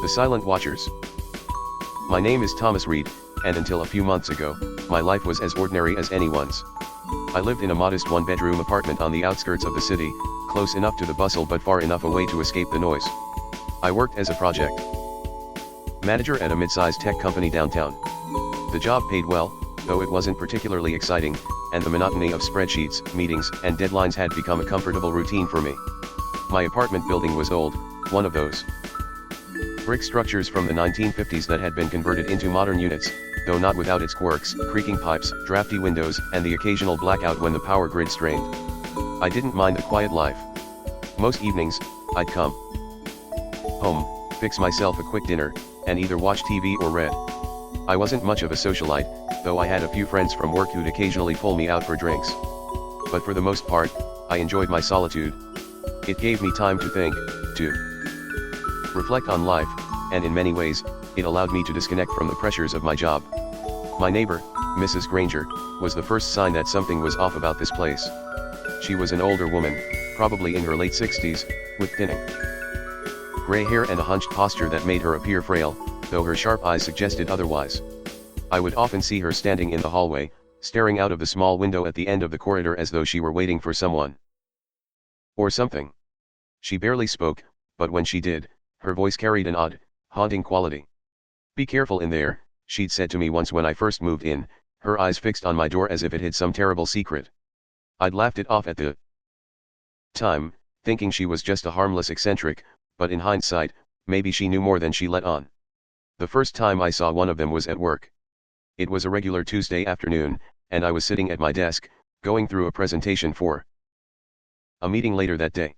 The Silent Watchers. My name is Thomas Reed, and until a few months ago, my life was as ordinary as anyone's. I lived in a modest one-bedroom apartment on the outskirts of the city, close enough to the bustle but far enough away to escape the noise. I worked as a project manager at a mid-sized tech company downtown. The job paid well, though it wasn't particularly exciting, and the monotony of spreadsheets, meetings, and deadlines had become a comfortable routine for me. My apartment building was old, one of those brick structures from the 1950s that had been converted into modern units, though not without its quirks, creaking pipes, drafty windows, and the occasional blackout when the power grid strained. I didn't mind the quiet life. Most evenings, I'd come home, fix myself a quick dinner, and either watch TV or read. I wasn't much of a socialite, though I had a few friends from work who'd occasionally pull me out for drinks. But for the most part, I enjoyed my solitude. It gave me time to think, to reflect on life, and in many ways, it allowed me to disconnect from the pressures of my job. My neighbor, Mrs. Granger, was the first sign that something was off about this place. She was an older woman, probably in her late 60s, with thinning gray hair and a hunched posture that made her appear frail, though her sharp eyes suggested otherwise. I would often see her standing in the hallway, staring out of the small window at the end of the corridor as though she were waiting for someone or something. She barely spoke, but when she did, her voice carried an odd, haunting quality. "Be careful in there," she'd said to me once when I first moved in, her eyes fixed on my door as if it hid some terrible secret. I'd laughed it off at the time, thinking she was just a harmless eccentric, but in hindsight, maybe she knew more than she let on. The first time I saw one of them was at work. It was a regular Tuesday afternoon, and I was sitting at my desk, going through a presentation for a meeting later that day.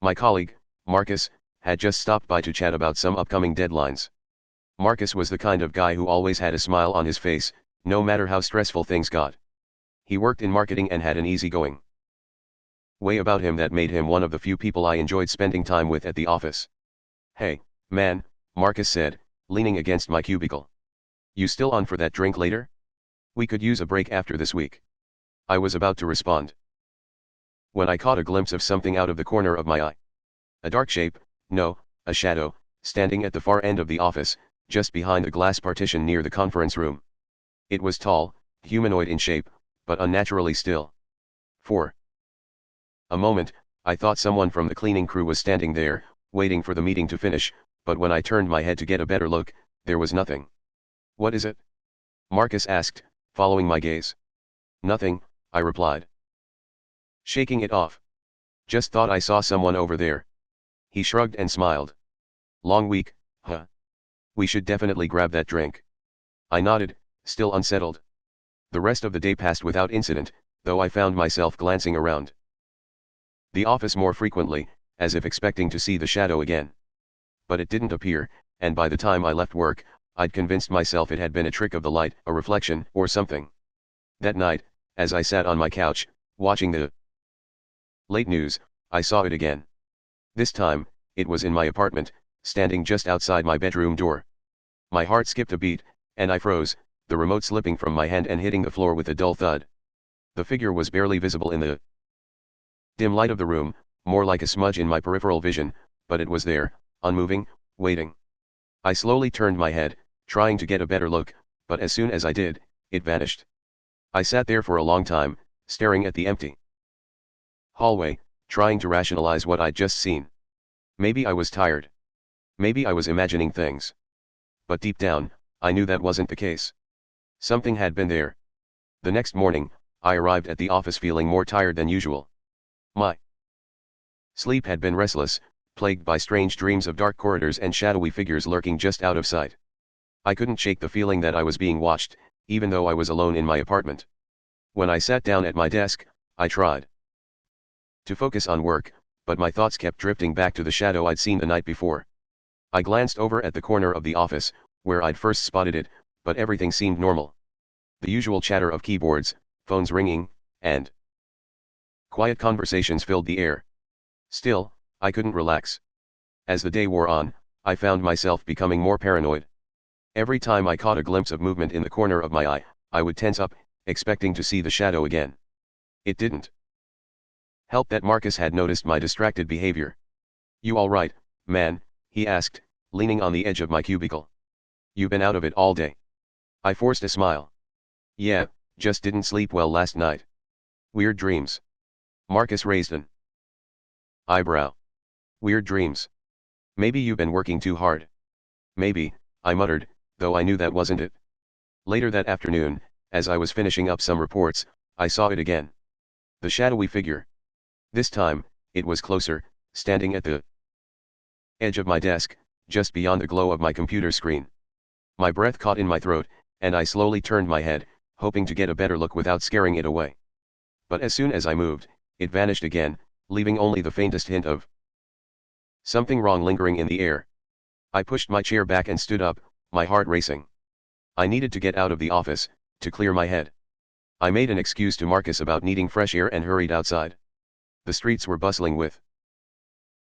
My colleague, Marcus, had just stopped by to chat about some upcoming deadlines. Marcus was the kind of guy who always had a smile on his face, no matter how stressful things got. He worked in marketing and had an easygoing way about him that made him one of the few people I enjoyed spending time with at the office. "Hey, man," Marcus said, leaning against my cubicle. "You still on for that drink later? We could use a break after this week." I was about to respond, when I caught a glimpse of something out of the corner of my eye. A dark shape, no, a shadow, standing at the far end of the office, just behind the glass partition near the conference room. It was tall, humanoid in shape, but unnaturally still. For a moment, I thought someone from the cleaning crew was standing there, waiting for the meeting to finish, but when I turned my head to get a better look, there was nothing. "What is it?" Marcus asked, following my gaze. "Nothing," I replied, shaking it off. "Just thought I saw someone over there." He shrugged and smiled. "Long week, huh? We should definitely grab that drink." I nodded, still unsettled. The rest of the day passed without incident, though I found myself glancing around the office more frequently, as if expecting to see the shadow again. But it didn't appear, and by the time I left work, I'd convinced myself it had been a trick of the light, a reflection, or something. That night, as I sat on my couch, watching the late news, I saw it again. This time, it was in my apartment, standing just outside my bedroom door. My heart skipped a beat, and I froze, the remote slipping from my hand and hitting the floor with a dull thud. The figure was barely visible in the dim light of the room, more like a smudge in my peripheral vision, but it was there, unmoving, waiting. I slowly turned my head, trying to get a better look, but as soon as I did, it vanished. I sat there for a long time, staring at the empty hallway, trying to rationalize what I'd just seen. Maybe I was tired. Maybe I was imagining things. But deep down, I knew that wasn't the case. Something had been there. The next morning, I arrived at the office feeling more tired than usual. My sleep had been restless, plagued by strange dreams of dark corridors and shadowy figures lurking just out of sight. I couldn't shake the feeling that I was being watched, even though I was alone in my apartment. When I sat down at my desk, I tried to focus on work, but my thoughts kept drifting back to the shadow I'd seen the night before. I glanced over at the corner of the office, where I'd first spotted it, but everything seemed normal. The usual chatter of keyboards, phones ringing, and quiet conversations filled the air. Still, I couldn't relax. As the day wore on, I found myself becoming more paranoid. Every time I caught a glimpse of movement in the corner of my eye, I would tense up, expecting to see the shadow again. It didn't help that Marcus had noticed my distracted behavior. "You all right, man?" he asked, leaning on the edge of my cubicle. "You've been out of it all day." I forced a smile. "Yeah, just didn't sleep well last night." "Weird dreams." Marcus raised an eyebrow. "Weird dreams. Maybe you've been working too hard." "Maybe," I muttered, though I knew that wasn't it. Later that afternoon, as I was finishing up some reports, I saw it again. The shadowy figure. This time, it was closer, standing at the edge of my desk, just beyond the glow of my computer screen. My breath caught in my throat, and I slowly turned my head, hoping to get a better look without scaring it away. But as soon as I moved, it vanished again, leaving only the faintest hint of something wrong lingering in the air. I pushed my chair back and stood up, my heart racing. I needed to get out of the office, to clear my head. I made an excuse to Marcus about needing fresh air and hurried outside. The streets were bustling with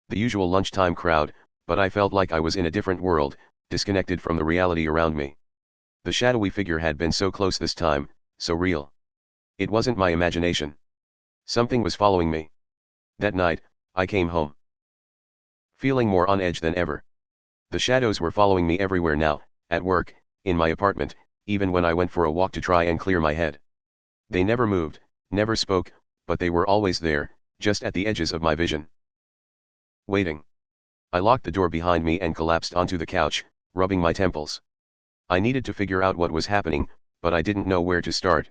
the usual lunchtime crowd, but I felt like I was in a different world, disconnected from the reality around me. The shadowy figure had been so close this time, so real. It wasn't my imagination. Something was following me. That night, I came home, feeling more on edge than ever. The shadows were following me everywhere now, at work, in my apartment, even when I went for a walk to try and clear my head. They never moved, never spoke, but they were always there, just at the edges of my vision. Waiting. I locked the door behind me and collapsed onto the couch, rubbing my temples. I needed to figure out what was happening, but I didn't know where to start.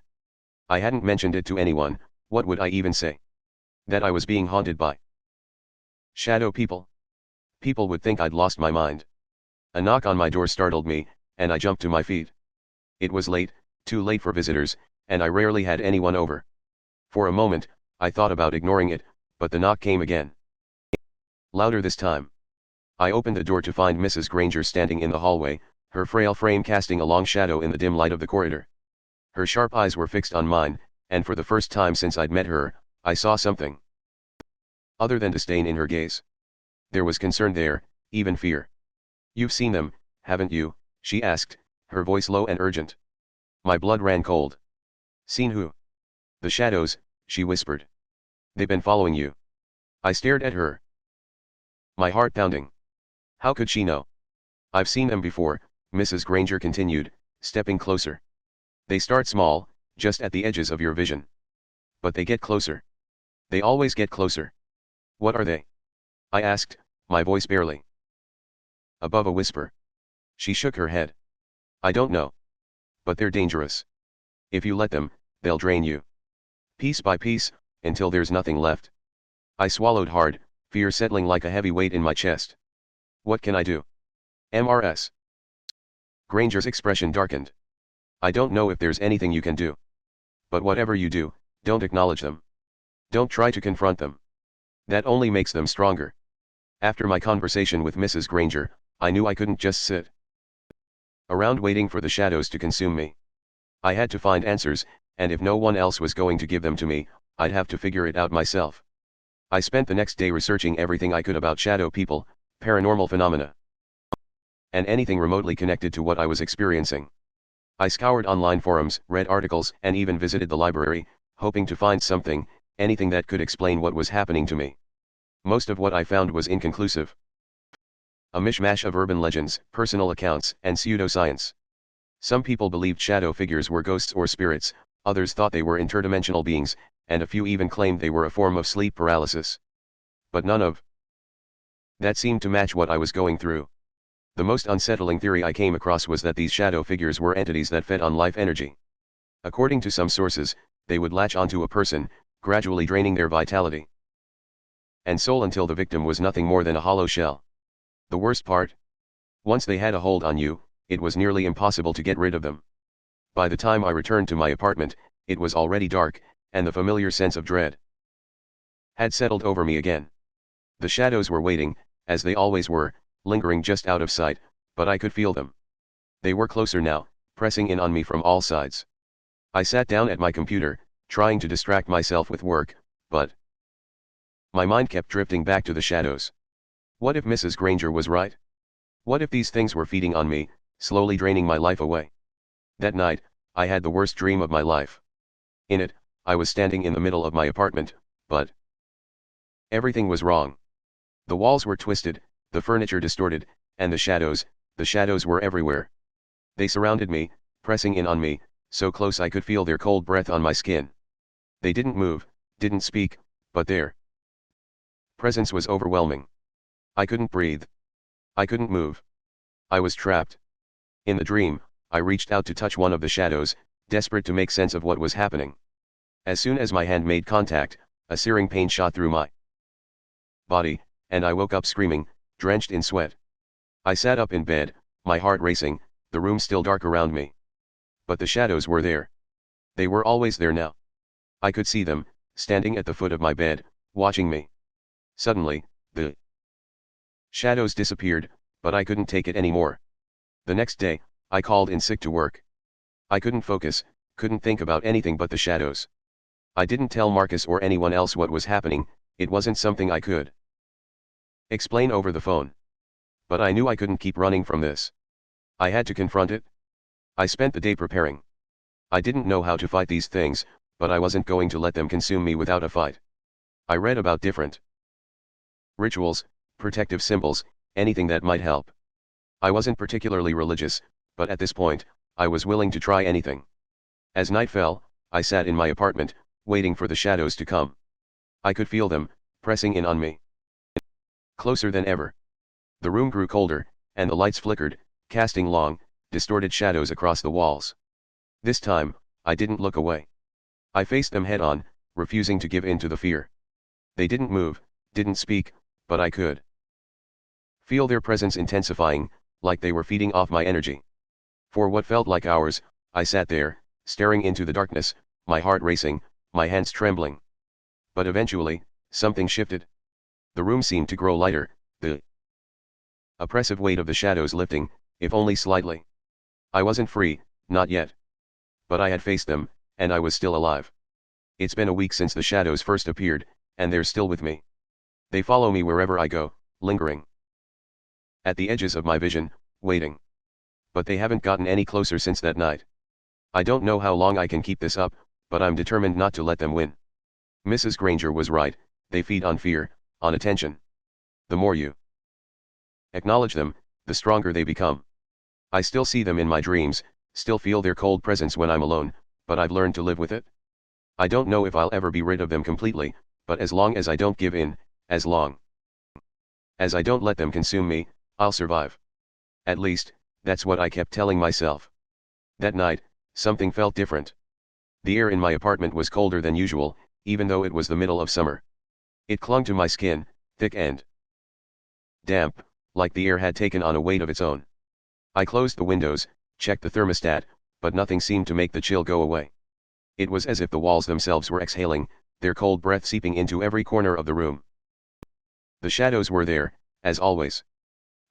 I hadn't mentioned it to anyone. What would I even say? That I was being haunted by shadow people? People would think I'd lost my mind. A knock on my door startled me, and I jumped to my feet. It was late, too late for visitors, and I rarely had anyone over. For a moment, I thought about ignoring it, but the knock came again. Louder this time. I opened the door to find Mrs. Granger standing in the hallway, her frail frame casting a long shadow in the dim light of the corridor. Her sharp eyes were fixed on mine, and for the first time since I'd met her, I saw something other than disdain in her gaze. There was concern there, even fear. "You've seen them, haven't you?" she asked, her voice low and urgent. My blood ran cold. "Seen who?" "The shadows," she whispered. "They've been following you." I stared at her, my heart pounding. How could she know? "I've seen them before," Mrs. Granger continued, stepping closer. "They start small, just at the edges of your vision. But they get closer. They always get closer." "What are they?" I asked, my voice barely above a whisper. She shook her head. "I don't know. But they're dangerous. If you let them, they'll drain you. Piece by piece, until there's nothing left." I swallowed hard, fear settling like a heavy weight in my chest. "What can I do?" Mrs. Granger's expression darkened. "I don't know if there's anything you can do. But whatever you do, don't acknowledge them. Don't try to confront them. That only makes them stronger." After my conversation with Mrs. Granger, I knew I couldn't just sit around waiting for the shadows to consume me. I had to find answers, and if no one else was going to give them to me, I'd have to figure it out myself. I spent the next day researching everything I could about shadow people, paranormal phenomena, and anything remotely connected to what I was experiencing. I scoured online forums, read articles, and even visited the library, hoping to find something, anything that could explain what was happening to me. Most of what I found was inconclusive. A mishmash of urban legends, personal accounts, and pseudoscience. Some people believed shadow figures were ghosts or spirits, others thought they were interdimensional beings, and a few even claimed they were a form of sleep paralysis. But none of that seemed to match what I was going through. The most unsettling theory I came across was that these shadow figures were entities that fed on life energy. According to some sources, they would latch onto a person, gradually draining their vitality and soul until the victim was nothing more than a hollow shell. The worst part? Once they had a hold on you, it was nearly impossible to get rid of them. By the time I returned to my apartment, it was already dark, and the familiar sense of dread had settled over me again. The shadows were waiting, as they always were, lingering just out of sight, but I could feel them. They were closer now, pressing in on me from all sides. I sat down at my computer, trying to distract myself with work, but my mind kept drifting back to the shadows. What if Mrs. Granger was right? What if these things were feeding on me, slowly draining my life away? That night, I had the worst dream of my life. In it, I was standing in the middle of my apartment, but everything was wrong. The walls were twisted, the furniture distorted, And the shadows were everywhere. They surrounded me, pressing in on me, so close I could feel their cold breath on my skin. They didn't move, didn't speak, but their presence was overwhelming. I couldn't breathe. I couldn't move. I was trapped. In the dream, I reached out to touch one of the shadows, desperate to make sense of what was happening. As soon as my hand made contact, a searing pain shot through my body, and I woke up screaming, drenched in sweat. I sat up in bed, my heart racing, the room still dark around me. But the shadows were there. They were always there now. I could see them, standing at the foot of my bed, watching me. Suddenly, the shadows disappeared, but I couldn't take it anymore. The next day, I called in sick to work. I couldn't focus, couldn't think about anything but the shadows. I didn't tell Marcus or anyone else what was happening, it wasn't something I could explain over the phone. But I knew I couldn't keep running from this. I had to confront it. I spent the day preparing. I didn't know how to fight these things, but I wasn't going to let them consume me without a fight. I read about different rituals, protective symbols, anything that might help. I wasn't particularly religious, but at this point, I was willing to try anything. As night fell, I sat in my apartment, waiting for the shadows to come. I could feel them, pressing in on me. Closer than ever. The room grew colder, and the lights flickered, casting long, distorted shadows across the walls. This time, I didn't look away. I faced them head on, refusing to give in to the fear. They didn't move, didn't speak, but I could feel their presence intensifying, like they were feeding off my energy. For what felt like hours, I sat there, staring into the darkness, my heart racing, my hands trembling. But eventually, something shifted. The room seemed to grow lighter, the oppressive weight of the shadows lifting, if only slightly. I wasn't free, not yet. But I had faced them, and I was still alive. It's been a week since the shadows first appeared, and they're still with me. They follow me wherever I go, lingering at the edges of my vision, waiting. But they haven't gotten any closer since that night. I don't know how long I can keep this up, but I'm determined not to let them win. Mrs. Granger was right, they feed on fear, on attention. The more you acknowledge them, the stronger they become. I still see them in my dreams, still feel their cold presence when I'm alone, but I've learned to live with it. I don't know if I'll ever be rid of them completely, but as long as I don't give in, as long as I don't let them consume me, I'll survive. At least, that's what I kept telling myself. That night, something felt different. The air in my apartment was colder than usual, even though it was the middle of summer. It clung to my skin, thick and damp, like the air had taken on a weight of its own. I closed the windows, checked the thermostat, but nothing seemed to make the chill go away. It was as if the walls themselves were exhaling, their cold breath seeping into every corner of the room. The shadows were there, as always.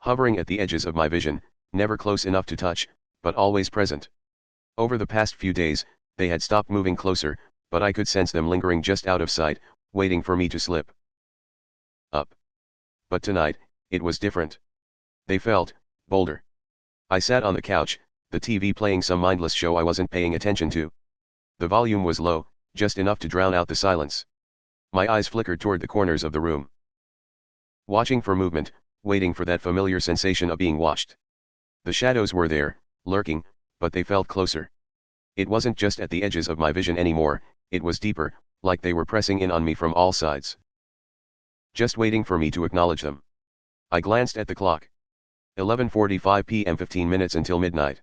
Hovering at the edges of my vision, never close enough to touch, but always present. Over the past few days, they had stopped moving closer, but I could sense them lingering just out of sight, waiting for me to slip up. But tonight, it was different. They felt bolder. I sat on the couch, the TV playing some mindless show I wasn't paying attention to. The volume was low, just enough to drown out the silence. My eyes flickered toward the corners of the room, watching for movement, waiting for that familiar sensation of being watched. The shadows were there, lurking, but they felt closer. It wasn't just at the edges of my vision anymore, it was deeper, like they were pressing in on me from all sides. Just waiting for me to acknowledge them. I glanced at the clock. 11:45 p.m. 15 minutes until midnight.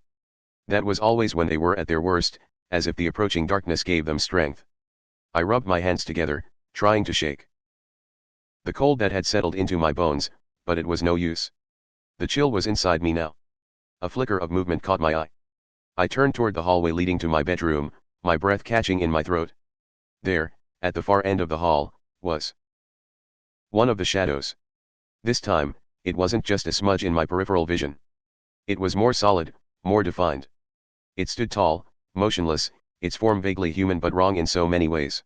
That was always when they were at their worst, as if the approaching darkness gave them strength. I rubbed my hands together, trying to shake the cold that had settled into my bones, but it was no use. The chill was inside me now. A flicker of movement caught my eye. I turned toward the hallway leading to my bedroom, my breath catching in my throat. There, at the far end of the hall, was one of the shadows. This time, it wasn't just a smudge in my peripheral vision. It was more solid, more defined. It stood tall, motionless, its form vaguely human but wrong in so many ways.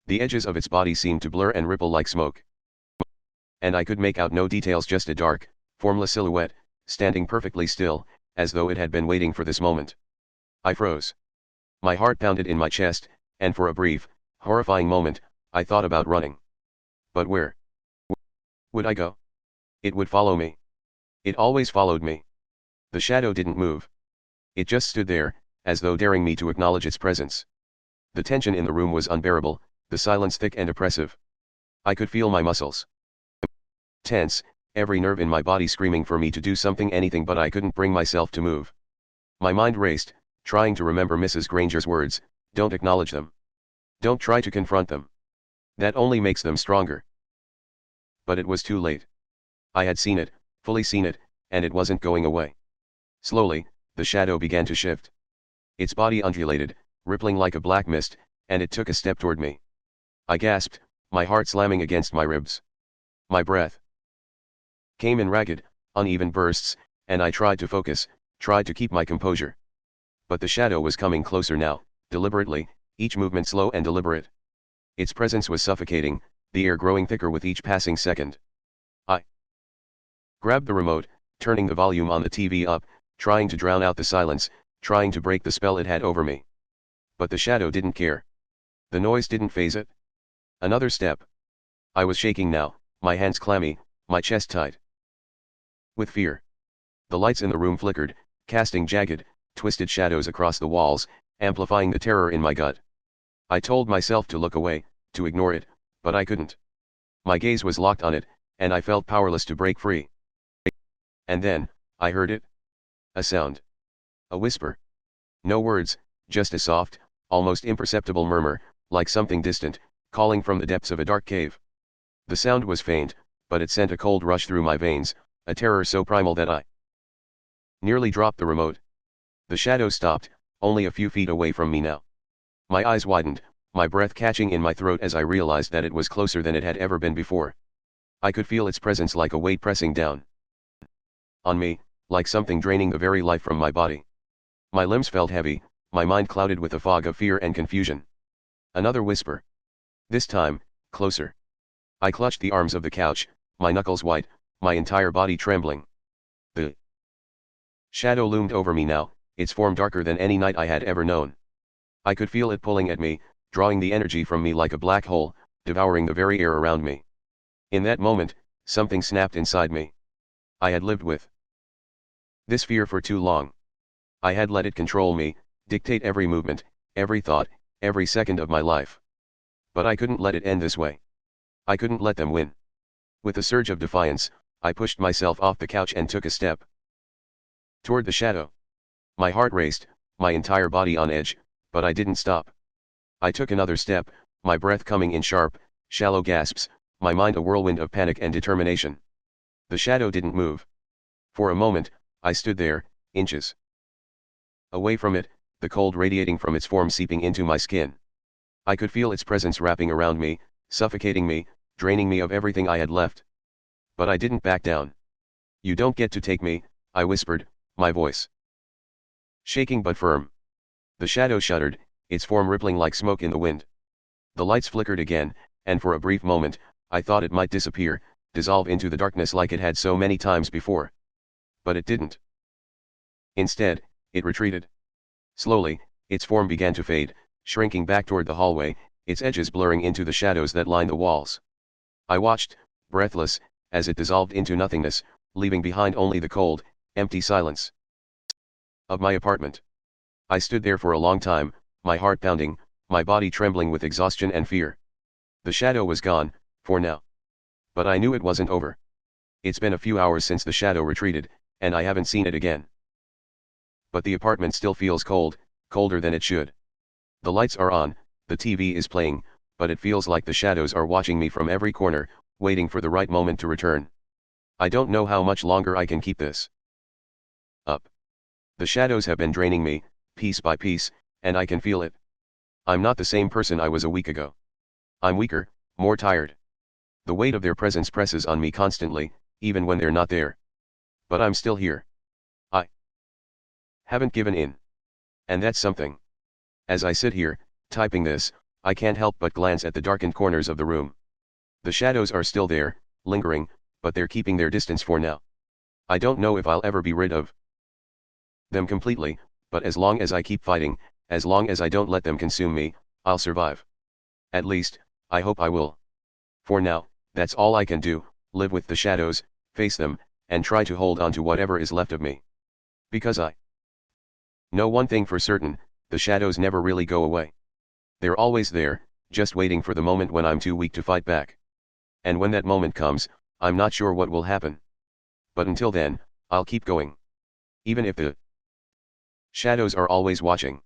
The edges of its body seemed to blur and ripple like smoke. And I could make out no details, just a dark, formless silhouette, standing perfectly still, as though it had been waiting for this moment. I froze. My heart pounded in my chest, and for a brief, horrifying moment, I thought about running. But where would I go? It would follow me. It always followed me. The shadow didn't move. It just stood there, as though daring me to acknowledge its presence. The tension in the room was unbearable, the silence thick and oppressive. I could feel my muscles tense, every nerve in my body screaming for me to do something, anything, but I couldn't bring myself to move. My mind raced, trying to remember Mrs. Granger's words, "Don't acknowledge them. Don't try to confront them. That only makes them stronger." But it was too late. I had seen it, fully seen it, and it wasn't going away. Slowly, the shadow began to shift. Its body undulated, rippling like a black mist, and it took a step toward me. I gasped, my heart slamming against my ribs. My breath came in ragged, uneven bursts, and I tried to focus, tried to keep my composure. But the shadow was coming closer now, deliberately, each movement slow and deliberate. Its presence was suffocating, the air growing thicker with each passing second. I grabbed the remote, turning the volume on the TV up, trying to drown out the silence, trying to break the spell it had over me. But the shadow didn't care. The noise didn't faze it. Another step. I was shaking now, my hands clammy, my chest tight with fear. The lights in the room flickered, casting jagged, twisted shadows across the walls, amplifying the terror in my gut. I told myself to look away, to ignore it, but I couldn't. My gaze was locked on it, and I felt powerless to break free. And then, I heard it. A sound. A whisper. No words, just a soft, almost imperceptible murmur, like something distant, calling from the depths of a dark cave. The sound was faint, but it sent a cold rush through my veins, a terror so primal that I nearly dropped the remote. The shadow stopped, only a few feet away from me now. My eyes widened, my breath catching in my throat as I realized that it was closer than it had ever been before. I could feel its presence like a weight pressing down on me, like something draining the very life from my body. My limbs felt heavy, my mind clouded with a fog of fear and confusion. Another whisper. This time, closer. I clutched the arms of the couch, my knuckles white, my entire body trembling. The shadow loomed over me now, its form darker than any night I had ever known. I could feel it pulling at me, drawing the energy from me like a black hole, devouring the very air around me. In that moment, something snapped inside me. I had lived with this fear for too long. I had let it control me, dictate every movement, every thought, every second of my life. But I couldn't let it end this way. I couldn't let them win. With a surge of defiance, I pushed myself off the couch and took a step toward the shadow. My heart raced, my entire body on edge, but I didn't stop. I took another step, my breath coming in sharp, shallow gasps, my mind a whirlwind of panic and determination. The shadow didn't move. For a moment, I stood there, inches away from it, the cold radiating from its form seeping into my skin. I could feel its presence wrapping around me, suffocating me, draining me of everything I had left. But I didn't back down. "You don't get to take me," I whispered, my voice shaking but firm. The shadow shuddered, its form rippling like smoke in the wind. The lights flickered again, and for a brief moment, I thought it might disappear, dissolve into the darkness like it had so many times before. But it didn't. Instead, it retreated. Slowly, its form began to fade, shrinking back toward the hallway, its edges blurring into the shadows that lined the walls. I watched, breathless, as it dissolved into nothingness, leaving behind only the cold, empty silence of my apartment. I stood there for a long time, my heart pounding, my body trembling with exhaustion and fear. The shadow was gone, for now. But I knew it wasn't over. It's been a few hours since the shadow retreated, and I haven't seen it again. But the apartment still feels cold, colder than it should. The lights are on, the TV is playing, but it feels like the shadows are watching me from every corner, waiting for the right moment to return. I don't know how much longer I can keep this up. The shadows have been draining me, piece by piece, and I can feel it. I'm not the same person I was a week ago. I'm weaker, more tired. The weight of their presence presses on me constantly, even when they're not there. But I'm still here. I haven't given in. And that's something. As I sit here, typing this, I can't help but glance at the darkened corners of the room. The shadows are still there, lingering, but they're keeping their distance for now. I don't know if I'll ever be rid of them completely, but as long as I keep fighting, as long as I don't let them consume me, I'll survive. At least, I hope I will. For now, that's all I can do, live with the shadows, face them, and try to hold on to whatever is left of me. Because I know one thing for certain, the shadows never really go away. They're always there, just waiting for the moment when I'm too weak to fight back. And when that moment comes, I'm not sure what will happen. But until then, I'll keep going. Even if the shadows are always watching.